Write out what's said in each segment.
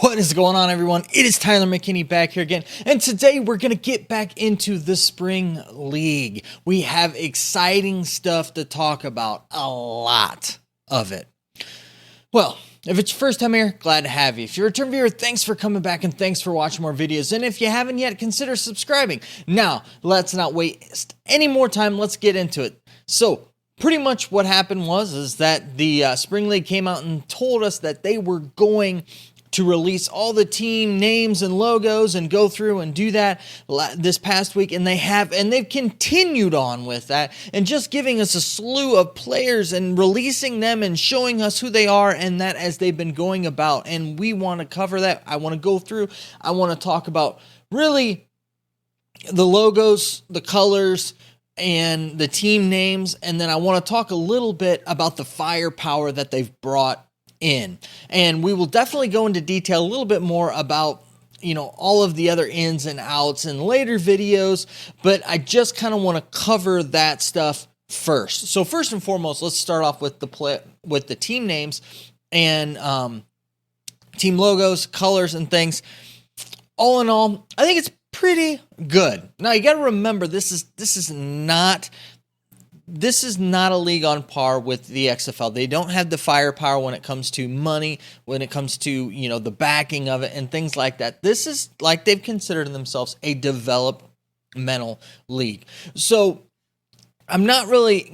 What is going on, everyone? It is Tyler McKinney back here again, and today we're going to get back into the Spring League. We have exciting stuff to talk about, a lot of it. Well, if it's your first time here, glad to have you. If you're a return viewer, thanks for coming back and thanks for watching more videos. And if you haven't yet, consider subscribing. Now, let's not waste any more time. Let's get into it. So, pretty much what happened is that the Spring League came out and told us that they were going to release all the team names and logos and go through and do that this past week, and they've continued on with that and just giving us a slew of players and releasing them and showing us who they are and that as they've been going about. And we want to cover that. I want to go through. I want to talk about really the logos, the colors, and the team names, and then I want to talk a little bit about the firepower that they've brought in. And we will definitely go into detail a little bit more about, all of the other ins and outs in later videos, but I just kind of want to cover that stuff first. So first and foremost, let's start off with the team names and team logos, colors, and things. All in all, I think it's pretty good. Now you got to remember, this is not a league on par with the XFL. They don't have the firepower when it comes to money, when it comes to, the backing of it and things like that. This is like they've considered themselves a developmental league. So I'm not really,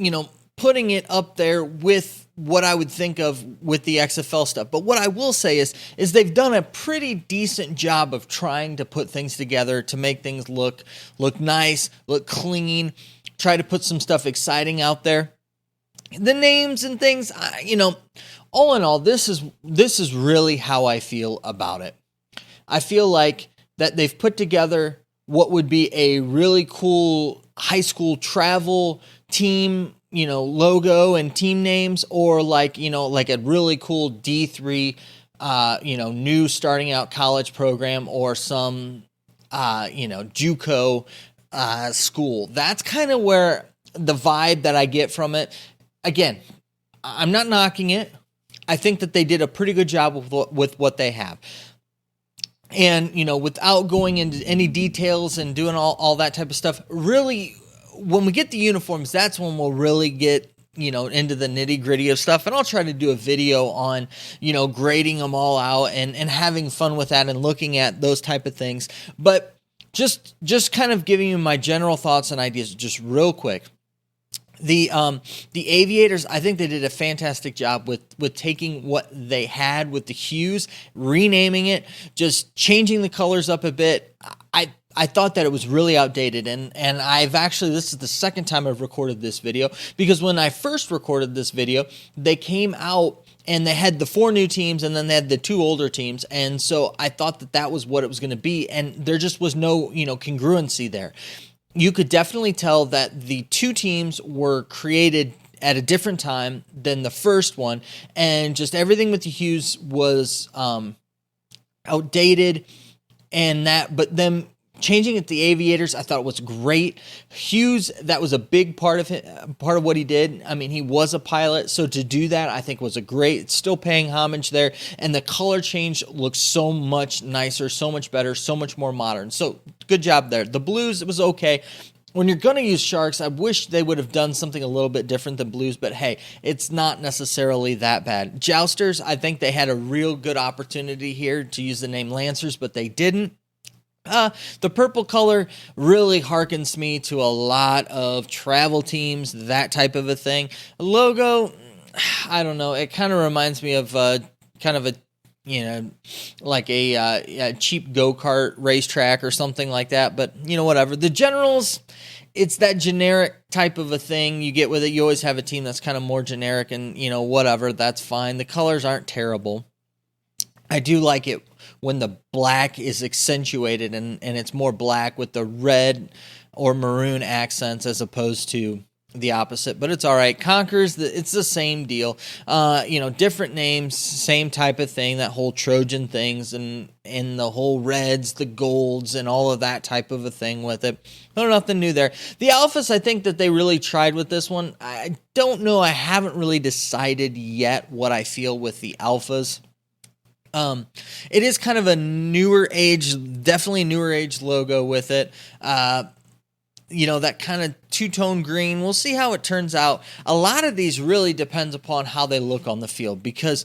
putting it up there with what I would think of with the XFL stuff. But what I will say is they've done a pretty decent job of trying to put things together to make things look nice, look clean, try to put some stuff exciting out there. The names and things, all in all, this is really how I feel about it. I feel like that they've put together what would be a really cool high school travel team, logo and team names, or like a really cool D3, new starting out college program, or some, JUCO school. That's kind of where the vibe that I get from it. Again, I'm not knocking it. I think that they did a pretty good job with what they have. And, without going into any details and doing all that type of stuff, really, when we get the uniforms, that's when we'll really get, into the nitty gritty of stuff. And I'll try to do a video on, grading them all out and having fun with that and looking at those type of things. But just kind of giving you my general thoughts and ideas just real quick. The Aviators, I think they did a fantastic job with taking what they had with the hues, renaming it, just changing the colors up a bit. I thought that it was really outdated, and this is the second time I've recorded this video, because when I first recorded this video, they came out and they had the 4 new teams, and then they had the 2 older teams, and so I thought that was what it was going to be, and there just was no, congruency there. You could definitely tell that the 2 teams were created at a different time than the first one, and just everything with the hues was outdated, but them changing it to the Aviators, I thought it was great. Hughes, that was a big part of what he did. I mean, he was a pilot, so to do that, I think was it's still paying homage there, and the color change looks so much nicer, so much better, so much more modern. So, good job there. The blues, it was okay. When you're going to use sharks, I wish they would have done something a little bit different than blues, but hey, it's not necessarily that bad. Jousters, I think they had a real good opportunity here to use the name Lancers, but they didn't. The purple color really harkens me to a lot of travel teams, that type of a thing. A logo, I don't know. It kind of reminds me of like a cheap go-kart racetrack or something like that. But, whatever. The Generals, it's that generic type of a thing you get with it. You always have a team that's kind of more generic and, whatever. That's fine. The colors aren't terrible. I do like it when the black is accentuated and it's more black with the red or maroon accents as opposed to the opposite, but it's all right. Conquerors, it's the same deal. Different names, same type of thing, that whole Trojan things and the whole reds, the golds, and all of that type of a thing with it. Nothing new there. The Alphas, I think that they really tried with this one. I don't know. I haven't really decided yet what I feel with the Alphas. It is kind of a newer age, definitely newer age logo with it. That kind of two-tone green. We'll see how it turns out. A lot of these really depends upon how they look on the field, because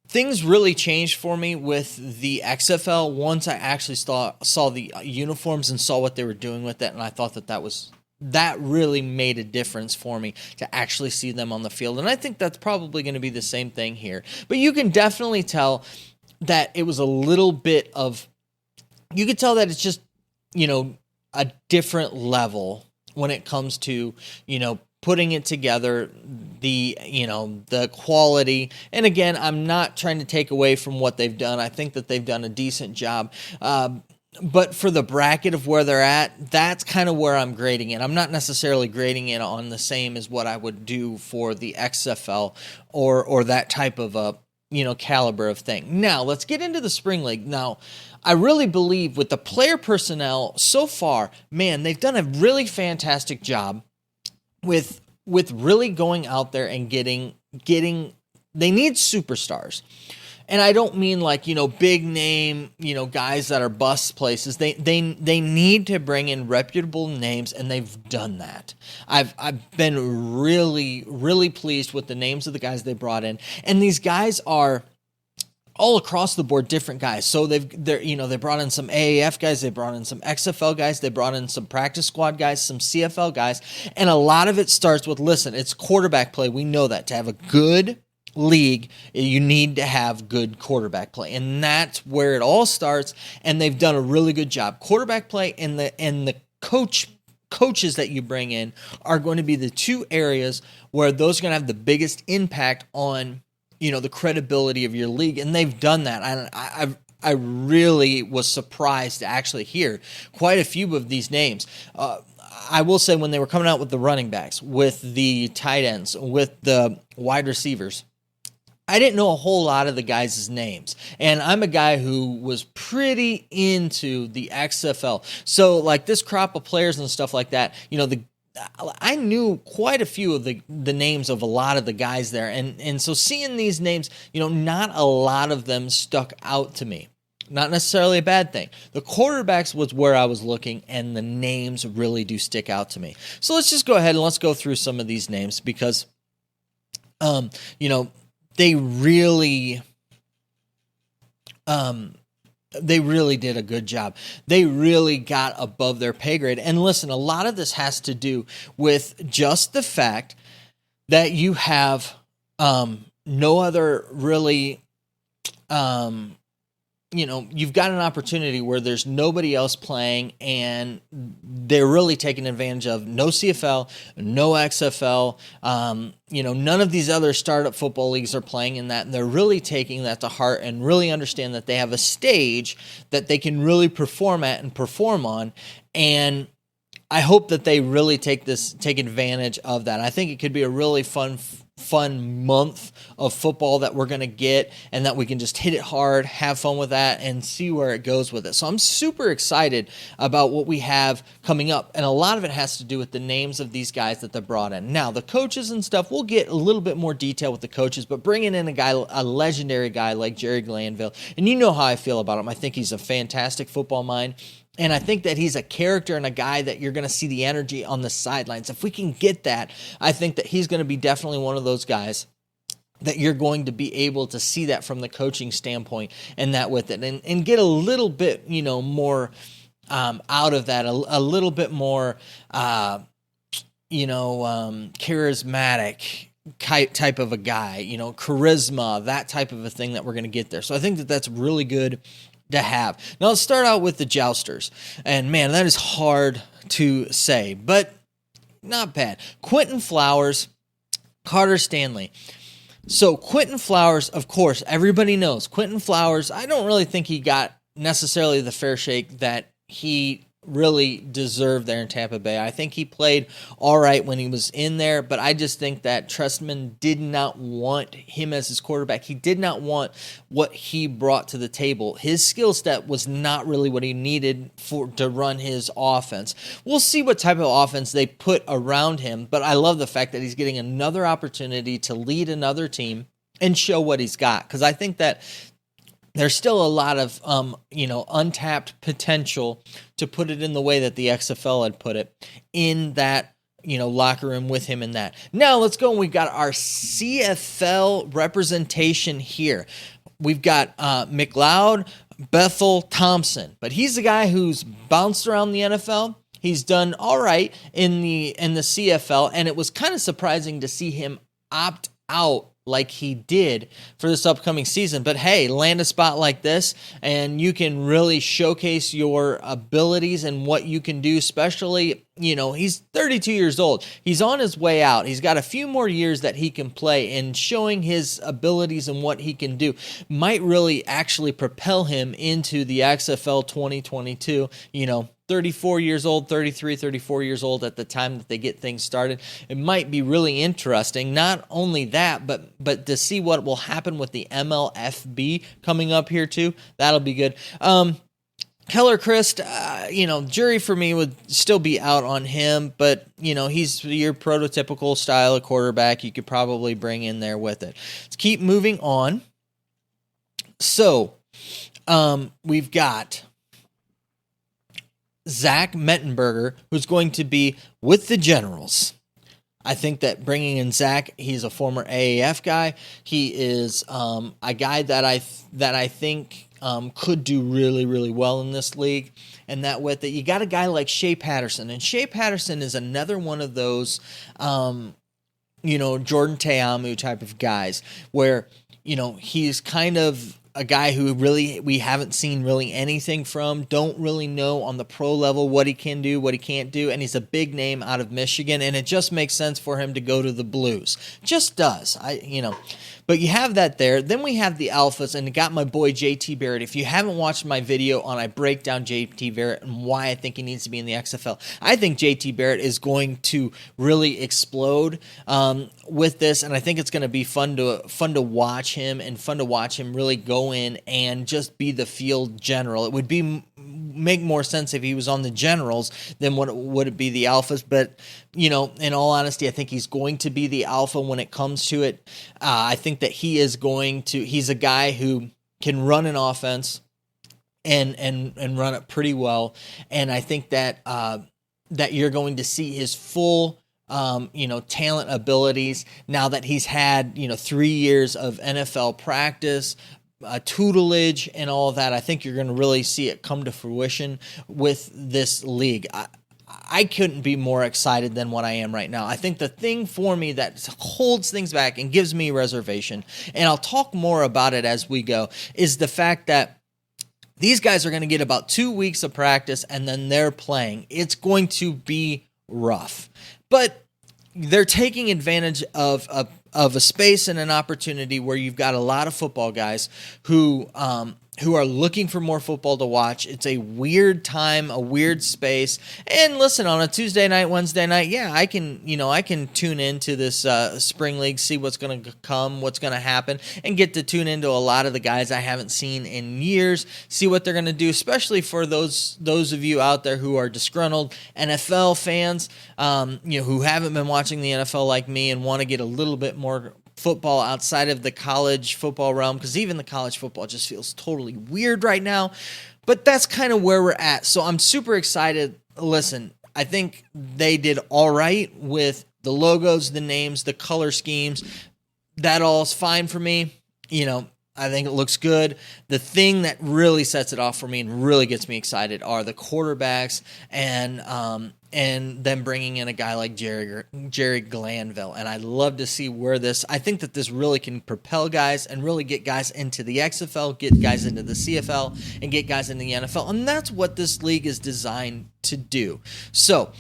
things really changed for me with the XFL once I actually saw the uniforms and saw what they were doing with it, and I thought that really made a difference for me to actually see them on the field. And I think that's probably going to be the same thing here. But you can definitely tell that it was a little bit of, you could tell that it's just, a different level when it comes to, putting it together, the quality. And again, I'm not trying to take away from what they've done. I think that they've done a decent job. But for the bracket of where they're at, that's kind of where I'm grading it. I'm not necessarily grading it on the same as what I would do for the XFL or that type of a, caliber of thing. Now, let's get into the Spring League. Now, I really believe with the player personnel so far, man, they've done a really fantastic job with really going out there and getting they need superstars. And I don't mean like, big name, guys that are bust places. They need to bring in reputable names, and they've done that. I've been really, really pleased with the names of the guys they brought in. And these guys are all across the board different guys. So they brought in some AAF guys, they brought in some XFL guys, they brought in some practice squad guys, some CFL guys, and a lot of it starts with, listen, it's quarterback play. We know that to have a good league, you need to have good quarterback play, and that's where it all starts. And they've done a really good job. Quarterback play and the coaches that you bring in are going to be the two areas where those are going to have the biggest impact on the credibility of your league, and they've done that. I really was surprised to actually hear quite a few of these names. I will say, when they were coming out with the running backs, with the tight ends, with the wide receivers, I didn't know a whole lot of the guys' names. And I'm a guy who was pretty into the XFL. So like this crop of players and stuff like that, I knew quite a few of the names of a lot of the guys there. And so seeing these names, not a lot of them stuck out to me. Not necessarily a bad thing. The quarterbacks was where I was looking, and the names really do stick out to me. So let's just go ahead and let's go through some of these names, because, they really did a good job. They really got above their pay grade. And listen, a lot of this has to do with just the fact that you have no other really, you've got an opportunity where there's nobody else playing, and they're really taking advantage of no CFL, no XFL, none of these other startup football leagues are playing in that, and they're really taking that to heart and really understand that they have a stage that they can really perform at and perform on. And I hope that they really take advantage of that. I think it could be a really fun month of football that we're going to get, and that we can just hit it hard, have fun with that, and see where it goes with it. So I'm super excited about what we have coming up, and a lot of it has to do with the names of these guys that they brought in. Now, the coaches and stuff, we'll get a little bit more detail with the coaches, but bringing in a legendary guy like Jerry Glanville, and you know how I feel about him. I think he's a fantastic football mind. And I think that he's a character and a guy that you're going to see the energy on the sidelines. If we can get that, I think that he's going to be definitely one of those guys that you're going to be able to see that from the coaching standpoint, and that with it, and get a little bit, more out of that, a little bit more, charismatic type of a guy, charisma, that type of a thing that we're going to get there. So I think that that's really good to have. Now let's start out with the Jousters. And man, that is hard to say, but not bad. Quinton Flowers, Carter Stanley. So Quinton Flowers, of course, everybody knows. Quinton Flowers, I don't really think he got necessarily the fair shake that he really deserved there in Tampa Bay. I think he played all right when he was in there, but I just think that Trestman did not want him as his quarterback. He did not want what he brought to the table. His skill set was not really what he needed to run his offense. We'll see what type of offense they put around him, but I love the fact that he's getting another opportunity to lead another team and show what he's got, because I think that there's still a lot of, untapped potential, to put it in the way that the XFL had put it, in that, locker room with him in that. Now let's go, and we've got our CFL representation here. We've got McLeod Bethel-Thompson, but he's the guy who's bounced around the NFL. He's done all right in the CFL, and it was kind of surprising to see him opt out like he did for this upcoming season. But hey, land a spot like this, and you can really showcase your abilities and what you can do, especially, he's 32 years old. He's on his way out. He's got a few more years that he can play, and showing his abilities and what he can do might really actually propel him into the XFL 2022, 34 years old, 33, 34 years old at the time that they get things started. It might be really interesting. Not only that, but to see what will happen with the MLFB coming up here too. That'll be good. Keller Christ, jury for me would still be out on him, but, he's your prototypical style of quarterback you could probably bring in there with it. Let's keep moving on. So, we've got Zach Mettenberger, who's going to be with the Generals. I think that bringing in Zach, he's a former AAF guy. He is a guy that I think could do really, really well in this league. And that with it, you got a guy like Shea Patterson. And Shea Patterson is another one of those, Jordan Teamu type of guys where, he's kind of a guy who really we haven't seen really anything from, don't really know on the pro level what he can do, what he can't do, and he's a big name out of Michigan, and it just makes sense for him to go to the Blues. Just does. But you have that there. Then we have the Alphas, and got my boy JT Barrett. If you haven't watched my video on I break down JT Barrett and why I think he needs to be in the XFL, I think JT Barrett is going to really explode with this, and I think it's going to be fun to watch him, and fun to watch him really go in and just be the field general. It would make more sense if he was on the Generals than what would it be the Alphas, but in all honesty, I think he's going to be the alpha when it comes to it. I think that he's a guy who can run an offense and run it pretty well. And I think that you're going to see his full, talent abilities now that he's had, 3 years of NFL practice, tutelage and all of that. I think you're going to really see it come to fruition with this league. I couldn't be more excited than what I am right now. I think the thing for me that holds things back and gives me reservation, and I'll talk more about it as we go, is the fact that these guys are going to get about 2 weeks of practice and then they're playing. It's going to be rough. But they're taking advantage of a space and an opportunity where you've got a lot of football guys who are looking for more football to watch. It's a weird time, a weird space. And listen, on a Tuesday night, Wednesday night, yeah, I can tune into this spring league, see what's going to come, what's going to happen, and get to tune into a lot of the guys I haven't seen in years, see what they're going to do, especially for those of you out there who are disgruntled NFL fans, who haven't been watching the NFL like me and want to get a little bit more football outside of the college football realm, because even the college football just feels totally weird right now. But that's kind of where we're at. So I'm super excited. Listen, I think they did all right with the logos, the names, the color schemes. That all is fine for me. I think it looks good. The thing that really sets it off for me and really gets me excited are the quarterbacks and then bringing in a guy like Jerry Glanville. And I'd love to see I think that this really can propel guys and really get guys into the XFL, get guys into the CFL, and get guys into the NFL. And that's what this league is designed to do. So,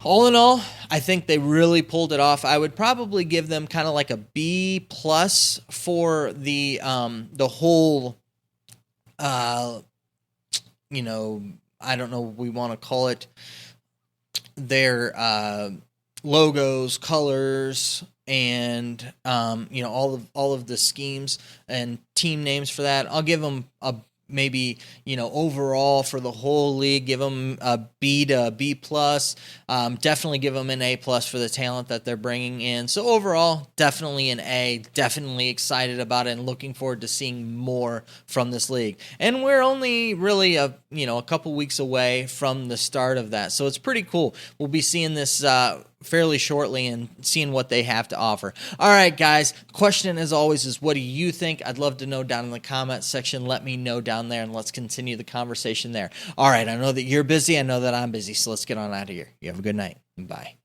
all in all, I think they really pulled it off. I would probably give them kind of like a B+ for the whole, I don't know what we want to call it, their logos, colors, and all of the schemes and team names for that. I'll give them a maybe, overall for the whole league, give them a B to a B plus. Definitely give them an A plus for the talent that they're bringing in. So overall, definitely an A. Definitely excited about it and looking forward to seeing more from this league. And we're only really a couple weeks away from the start of that, so it's pretty cool. We'll be seeing this fairly shortly and seeing what they have to offer. All right, guys, question as always is, what do you think? I'd love to know down in the comments section. Let me know down there, and let's continue the conversation there. All right, I know that you're busy. I know that I'm busy, so let's get on out of here. You have a good night. Bye.